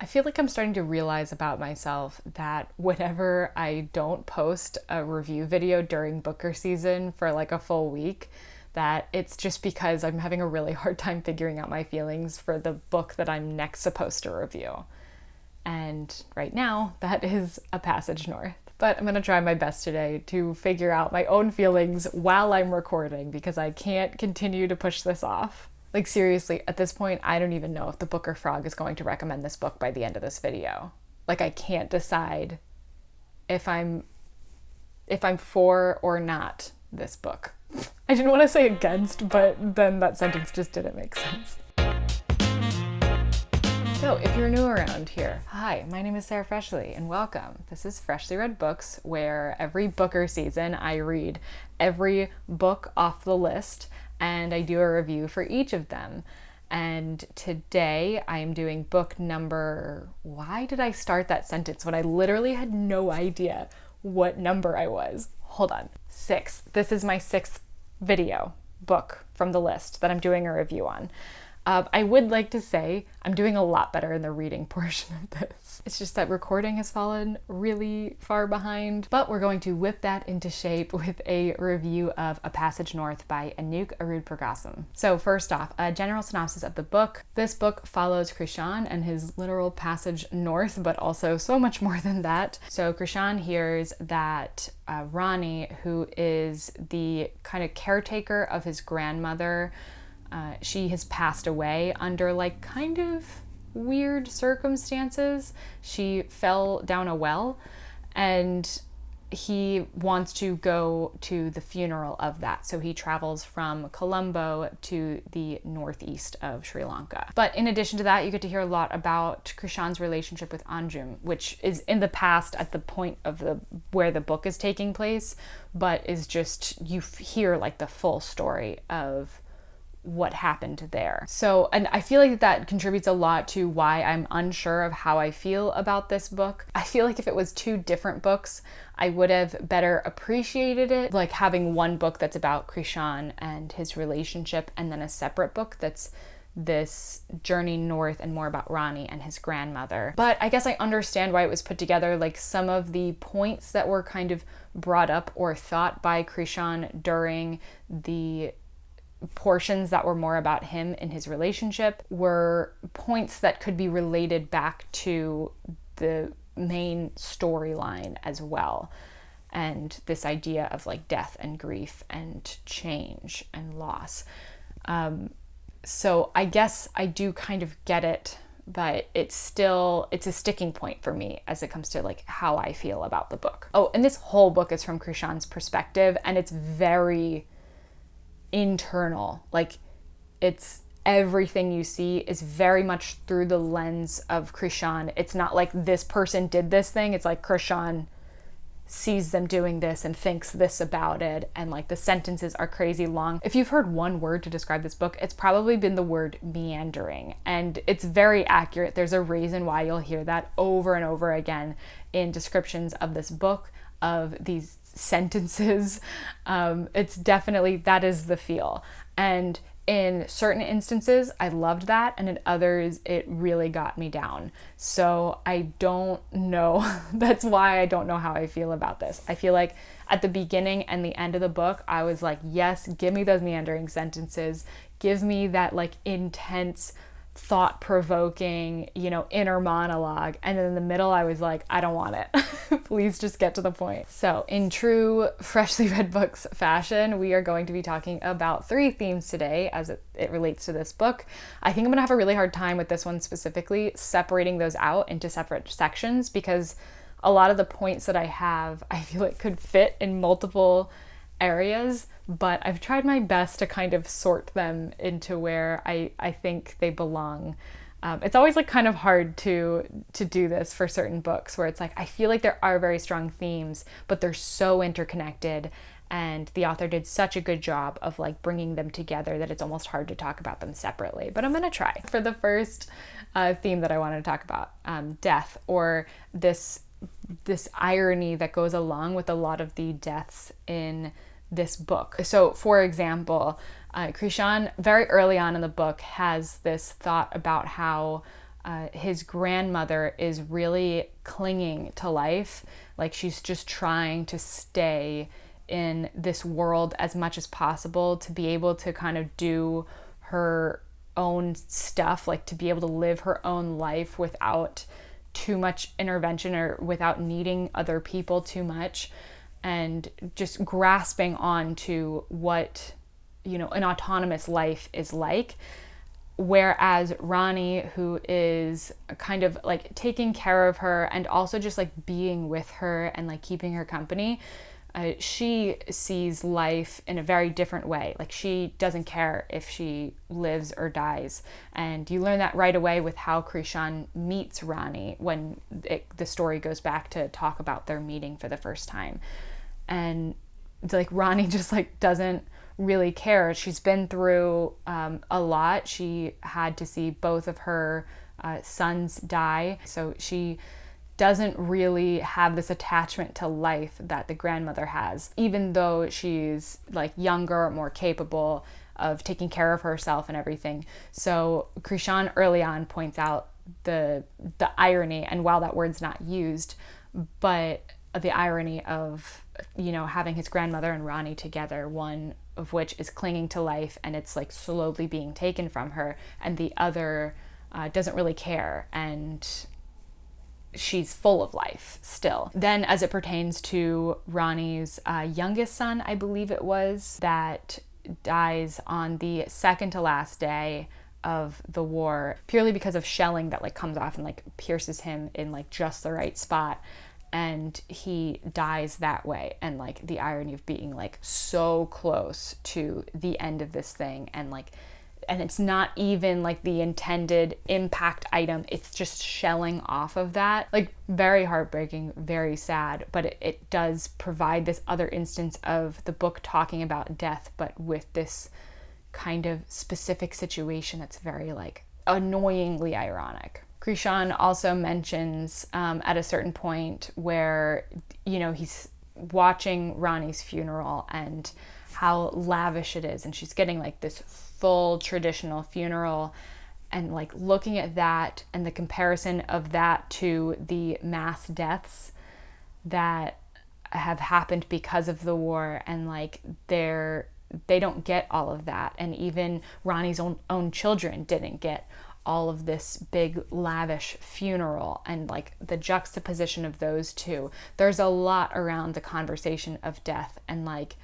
feel like I'm starting to realize about myself that whenever I don't post a review video during Booker season for like a full week, that it's just because I'm having a really hard time figuring out my feelings for the book that I'm next supposed to review. And right now, that is A Passage North. But I'm going to try my best today to figure out my own feelings while I'm recording because I can't continue to push this off. Like seriously, at this point, I don't even know if the Booker Frog is going to recommend this book by the end of this video. Like I can't decide if I'm for or not this book. I didn't want to say against, but then that sentence just didn't make sense. So if you're new around here, hi, my name is Sarah Freshly and welcome. This is Freshly Read Books, where every Booker season I read every book off the list and I do a review for each of them. And today I am doing book number, why did I start that sentence when I literally had no idea what number I was? Hold on, 6. This is my 6th video book from the list that I'm doing a review on. I would like to say I'm doing a lot better in the reading portion of this. It's just that recording has fallen really far behind, but we're going to whip that into shape with a review of A Passage North by Anuk Arudpragasam. So first off, a general synopsis of the book. This book follows Krishan and his literal passage north, but also so much more than that. So Krishan hears that Rani, who is the kind of caretaker of his grandmother, she has passed away under like kind of weird circumstances. She fell down a well and he wants to go to the funeral of that. So he travels from Colombo to the northeast of Sri Lanka. But in addition to that, you get to hear a lot about Krishan's relationship with Anjum, which is in the past at the point of where the book is taking place, but is just, you hear like the full story of what happened there. So, and I feel like that contributes a lot to why I'm unsure of how I feel about this book. I feel like if it was 2 different books, I would have better appreciated it, like having one book that's about Krishan and his relationship, and then a separate book that's this journey north and more about Rani and his grandmother. But I guess I understand why it was put together. Like some of the points that were kind of brought up or thought by Krishan during the portions that were more about him and his relationship were points that could be related back to the main storyline as well. And this idea of like death and grief and change and loss. So I guess I do kind of get it, but it's a sticking point for me as it comes to like how I feel about the book. Oh, and this whole book is from Krishan's perspective and it's very internal. Like it's everything you see is very much through the lens of Krishan. It's not like this person did this thing. It's like Krishan sees them doing this and thinks this about it, and like the sentences are crazy long. If you've heard one word to describe this book, it's probably been the word meandering, and it's very accurate. There's a reason why you'll hear that over and over again in descriptions of this book, of these sentences. It's definitely, that is the feel. And in certain instances, I loved that, and in others, it really got me down. So I don't know. That's why I don't know how I feel about this. I feel like at the beginning and the end of the book, I was like, yes, give me those meandering sentences. Give me that like intense, thought-provoking, inner monologue. And then in the middle, I was like, I don't want it. Please just get to the point. So in true Freshly Read Books fashion, we are going to be talking about 3 themes today as it relates to this book. I think I'm gonna have a really hard time with this one specifically, separating those out into separate sections, because a lot of the points that I have, I feel like could fit in multiple areas, but I've tried my best to kind of sort them into where I think they belong. It's always like kind of hard to do this for certain books where it's like, I feel like there are very strong themes, but they're so interconnected, and the author did such a good job of like bringing them together that it's almost hard to talk about them separately, but I'm gonna try. For the first theme that I wanted to talk about, death, or this irony that goes along with a lot of the deaths in this book. So for example, Krishan very early on in the book has this thought about how his grandmother is really clinging to life. Like she's just trying to stay in this world as much as possible to be able to kind of do her own stuff, like to be able to live her own life without too much intervention or without needing other people too much, and just grasping on to what, you know, an autonomous life is like. Whereas Ronnie, who is kind of like taking care of her and also just like being with her and like keeping her company, she sees life in a very different way. Like she doesn't care if she lives or dies. And you learn that right away with how Krishan meets Ronnie when the story goes back to talk about their meeting for the first time. And like Ronnie just like doesn't really care. She's been through a lot. She had to see both of her sons die. So she doesn't really have this attachment to life that the grandmother has, even though she's like younger, more capable of taking care of herself and everything. So Krishan early on points out the irony, and while that word's not used, but the irony of, you know, having his grandmother and Ronnie together, one of which is clinging to life and it's like slowly being taken from her, and the other doesn't really care, and she's full of life still. Then as it pertains to Ronnie's youngest son, I believe it was, that dies on the second to last day of the war, purely because of shelling that like comes off and like pierces him in like just the right spot, and he dies that way. And like the irony of being like so close to the end of this thing, and it's not even like the intended impact item, it's just shelling off of that. Like very heartbreaking, very sad, but it does provide this other instance of the book talking about death, but with this kind of specific situation that's very like annoyingly ironic. Krishan also mentions at a certain point where, you know, he's watching Ronnie's funeral and how lavish it is, and she's getting like this full traditional funeral, and like looking at that and the comparison of that to the mass deaths that have happened because of the war, and like they don't get all of that, and even Ronnie's own children didn't get all of this big lavish funeral, and like the juxtaposition of those two. There's a lot around the conversation of death and like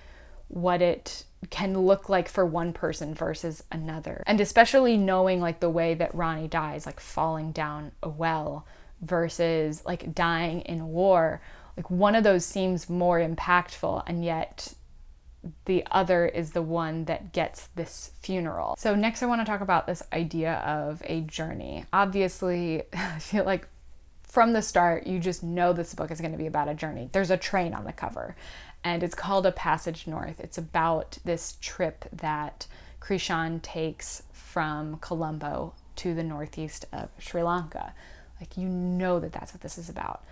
what it can look like for one person versus another. And especially knowing like the way that Ronnie dies, like falling down a well versus like dying in war, like one of those seems more impactful, and yet the other is the one that gets this funeral. So next I want to talk about this idea of a journey. Obviously, I feel like from the start, you just know this book is going to be about a journey. There's a train on the cover, and it's called A Passage North. It's about this trip that Krishan takes from Colombo to the northeast of Sri Lanka. Like, you know that that's what this is about.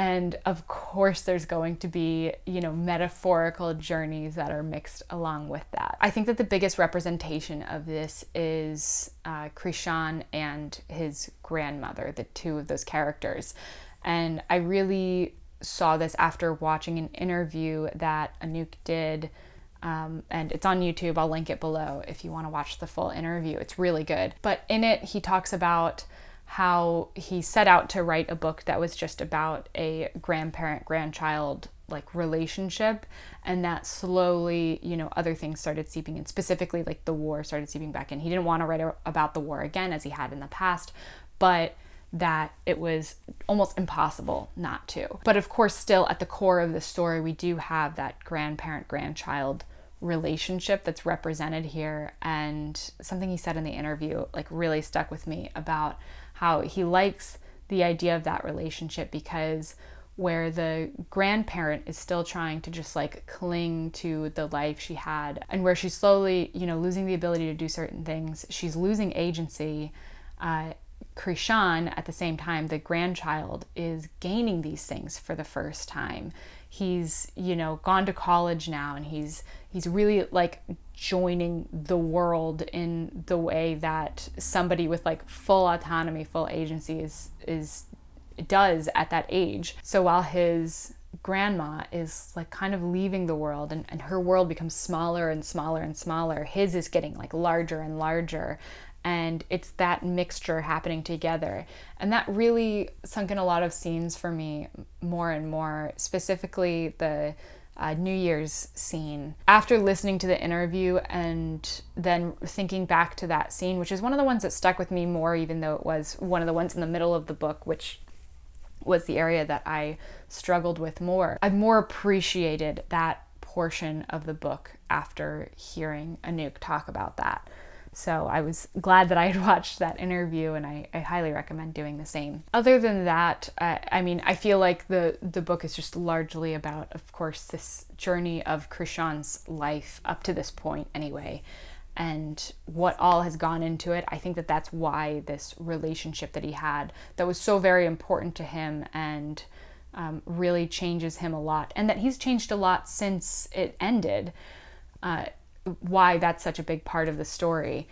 And of course there's going to be, you know, metaphorical journeys that are mixed along with that. I think that the biggest representation of this is Krishan and his grandmother, the two of those characters. And I really saw this after watching an interview that Anuk did, and it's on YouTube. I'll link it below if you want to watch the full interview. It's really good. But in it, he talks about how he set out to write a book that was just about a grandparent-grandchild like relationship, and that slowly, you know, other things started seeping in, specifically like the war started seeping back in. He didn't want to write about the war again as he had in the past, but that it was almost impossible not to. But of course, still at the core of the story, we do have that grandparent-grandchild relationship that's represented here. And something he said in the interview like really stuck with me about how he likes the idea of that relationship, because where the grandparent is still trying to just like cling to the life she had, and where she's slowly, you know, losing the ability to do certain things, she's losing agency. Krishan, at the same time, the grandchild, is gaining these things for the first time. He's, you know, gone to college now, and he's really like joining the world in the way that somebody with like full autonomy, full agency does at that age. So while his grandma is like kind of leaving the world, and her world becomes smaller and smaller and smaller, his is getting like larger and larger. And it's that mixture happening together. And that really sunk in a lot of scenes for me more and more, specifically the New Year's scene. After listening to the interview and then thinking back to that scene, which is one of the ones that stuck with me more, even though it was one of the ones in the middle of the book, which was the area that I struggled with more. I've more appreciated that portion of the book after hearing Anuk talk about that. So I was glad that I had watched that interview, and I highly recommend doing the same. Other than that, I mean, I feel like the book is just largely about, of course, this journey of Krishan's life up to this point anyway, and what all has gone into it. I think that that's why this relationship that he had that was so very important to him and really changes him a lot, and that he's changed a lot since it ended, why that's such a big part of the story.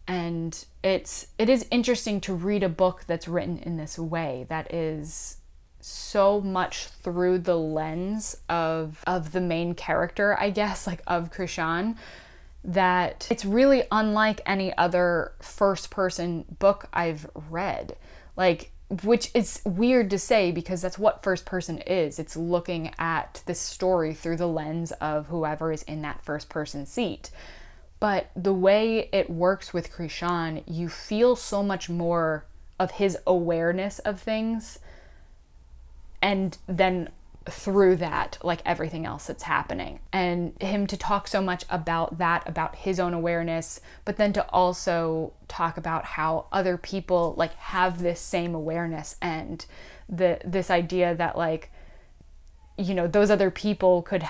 And it is interesting to read a book that's written in this way, that is so much through the lens of the main character, I guess, like of Krishan, that it's really unlike any other first person book I've read. Like, which is weird to say because that's what first person is. It's looking at the story through the lens of whoever is in that first person seat. But the way it works with Krishan, you feel so much more of his awareness of things, and then through that, like everything else that's happening. And him to talk so much about that, about his own awareness, but then to also talk about how other people like have this same awareness, and this idea that, like, you know, those other people could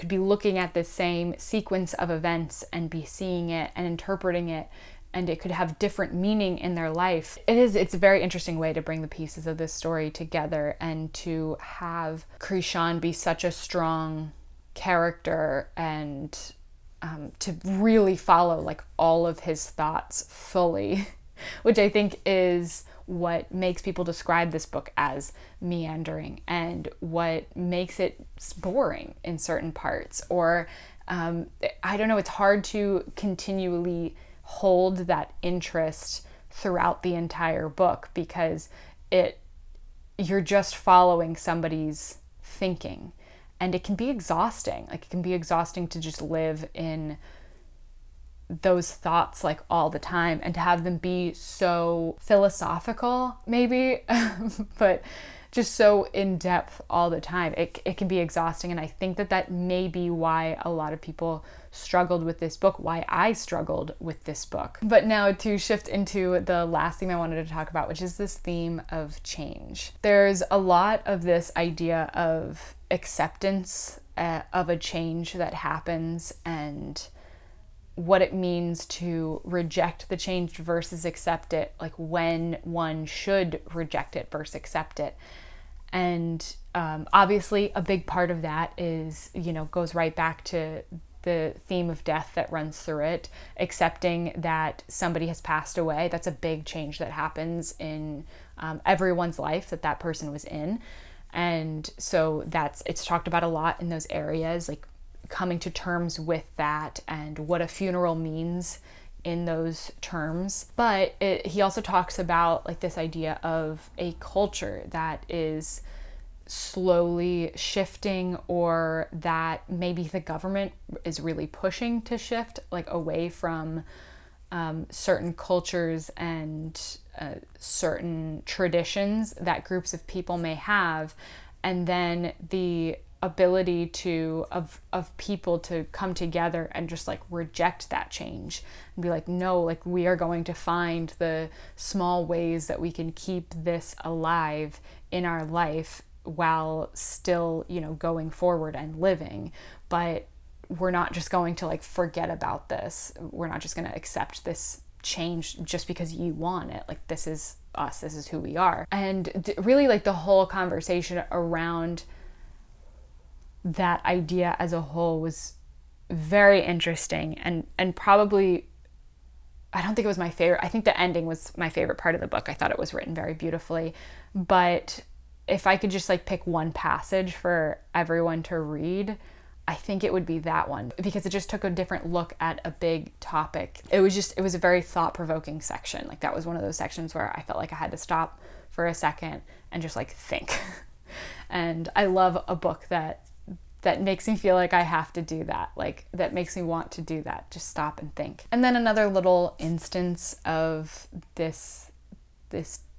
be looking at the same sequence of events and be seeing it and interpreting it, and it could have different meaning in their life. It's a very interesting way to bring the pieces of this story together, and to have Krishan be such a strong character, and to really follow like all of his thoughts fully, which I think is what makes people describe this book as meandering, and what makes it boring in certain parts, or I don't know, it's hard to continually hold that interest throughout the entire book, because you're just following somebody's thinking, and it can be exhausting. Like, it can be exhausting to just live in those thoughts like all the time, and to have them be so philosophical maybe but just so in depth all the time. It can be exhausting, and I think that may be why a lot of people struggled with this book, why I struggled with this book. But now to shift into the last thing I wanted to talk about, which is this theme of change. There's a lot of this idea of acceptance of a change that happens, and what it means to reject the change versus accept it, like when one should reject it versus accept it. And obviously a big part of that is, you know, goes right back to the theme of death that runs through it, accepting that somebody has passed away. That's a big change that happens in everyone's life that person was in. And so it's talked about a lot in those areas, like coming to terms with that and what a funeral means in those terms. But he also talks about like this idea of a culture that is slowly shifting, or that maybe the government is really pushing to shift, like away from certain cultures and certain traditions that groups of people may have, and then the ability of people to come together and just like reject that change and be like, no, like we are going to find the small ways that we can keep this alive in our life while still, you know, going forward and living. But we're not just going to like forget about this. We're not just going to accept this change just because you want it. Like, this is us, this is who we are. And really like the whole conversation around that idea as a whole was very interesting, and probably, I don't think it was my favorite. I think the ending was my favorite part of the book. I thought it was written very beautifully. But if I could just like pick one passage for everyone to read, I think it would be that one, because it just took a different look at a big topic. It was a very thought-provoking section. Like, that was one of those sections where I felt like I had to stop for a second and just like think. And I love a book that makes me feel like I have to do that, like that makes me want to do that, just stop and think. And then another little instance of this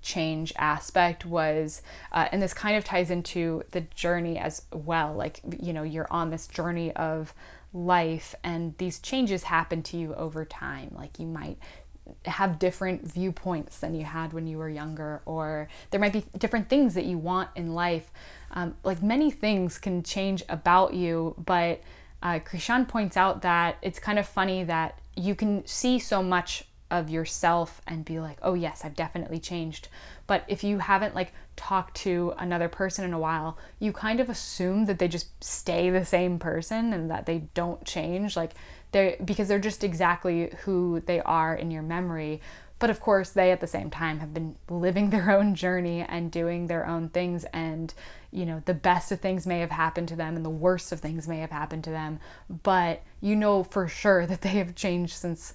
change aspect was, and this kind of ties into the journey as well, like, you know, you're on this journey of life and these changes happen to you over time. Like, you might have different viewpoints than you had when you were younger, or there might be different things that you want in life. Like, many things can change about you, but Krishan points out that it's kind of funny that you can see so much of yourself and be like, oh yes, I've definitely changed. But if you haven't like talked to another person in a while, you kind of assume that they just stay the same person and that they don't change, like because they're just exactly who they are in your memory. But of course, they at the same time have been living their own journey and doing their own things, and you know, the best of things may have happened to them and the worst of things may have happened to them, but you know for sure that they have changed since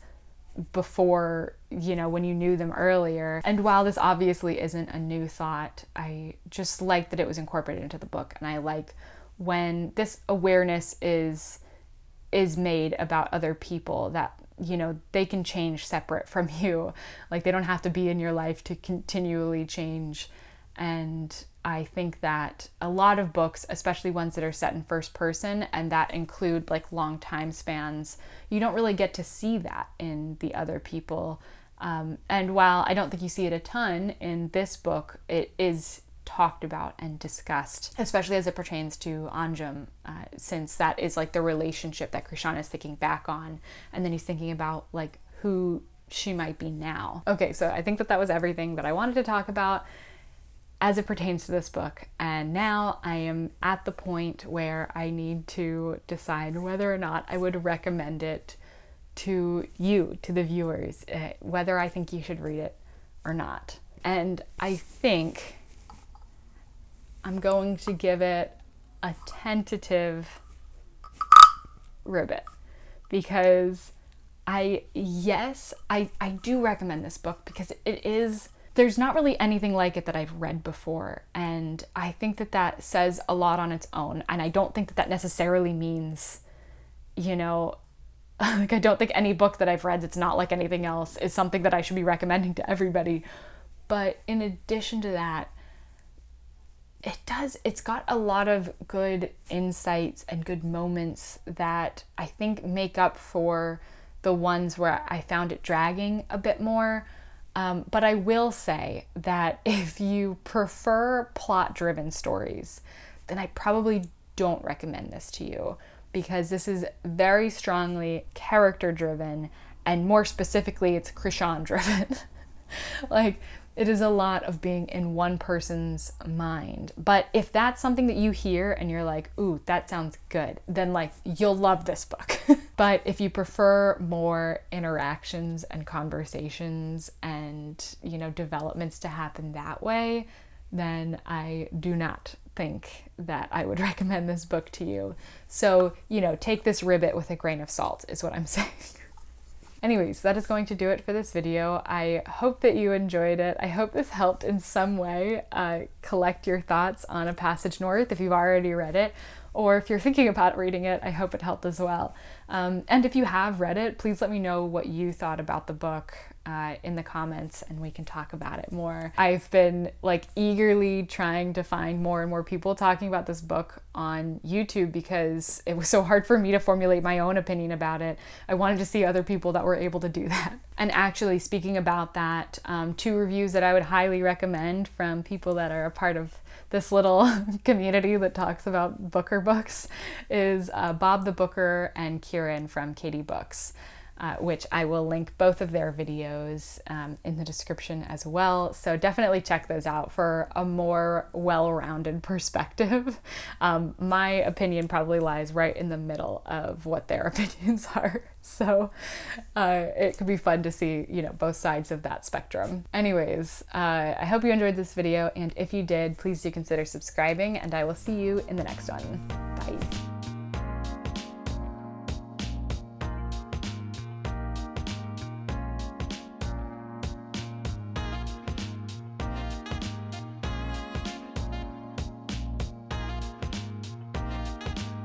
before, you know, when you knew them earlier. And while this obviously isn't a new thought, I just like that it was incorporated into the book, and I like when this awareness is made about other people, that, you know, they can change separate from you. Like, they don't have to be in your life to continually change. And I think that a lot of books, especially ones that are set in first person and that include like long time spans, you don't really get to see that in the other people. And while I don't think you see it a ton in this book, it is talked about and discussed, especially as it pertains to Anjum, since that is like the relationship that Krishan is thinking back on, and then he's thinking about like who she might be now. Okay, so I think that was everything that I wanted to talk about as it pertains to this book, and now I am at the point where I need to decide whether or not I would recommend it to you, to the viewers, whether I think you should read it or not. And I think I'm going to give it a tentative ribbit, because I do recommend this book because there's not really anything like it that I've read before, and I think that says a lot on its own. And I don't think that necessarily means, you know, like, I don't think any book that I've read that's not like anything else is something that I should be recommending to everybody. But in addition to that, it's got a lot of good insights and good moments that I think make up for the ones where I found it dragging a bit more. But I will say that if you prefer plot-driven stories, then I probably don't recommend this to you, because this is very strongly character-driven, and more specifically, it's Krishan-driven. Like, it is a lot of being in one person's mind. But if that's something that you hear and you're like, ooh, that sounds good, then like, you'll love this book. But if you prefer more interactions and conversations and, you know, developments to happen that way, then I do not think that I would recommend this book to you. So, you know, take this ribbit with a grain of salt is what I'm saying. Anyways, that is going to do it for this video. I hope that you enjoyed it. I hope this helped in some way collect your thoughts on A Passage North if you've already read it, or if you're thinking about reading it, I hope it helped as well. And if you have read it, please let me know what you thought about the book in the comments, and we can talk about it more. I've been like eagerly trying to find more and more people talking about this book on YouTube because it was so hard for me to formulate my own opinion about it. I wanted to see other people that were able to do that. And actually, speaking about that, 2 reviews that I would highly recommend from people that are a part of this little community that talks about Booker books is Bob the Booker and Kieran from Katie Books. which I will link both of their videos in the description as well. So definitely check those out for a more well-rounded perspective. My opinion probably lies right in the middle of what their opinions are. So it could be fun to see, you know, both sides of that spectrum. Anyways, I hope you enjoyed this video, and if you did, please do consider subscribing, and I will see you in the next one. Bye.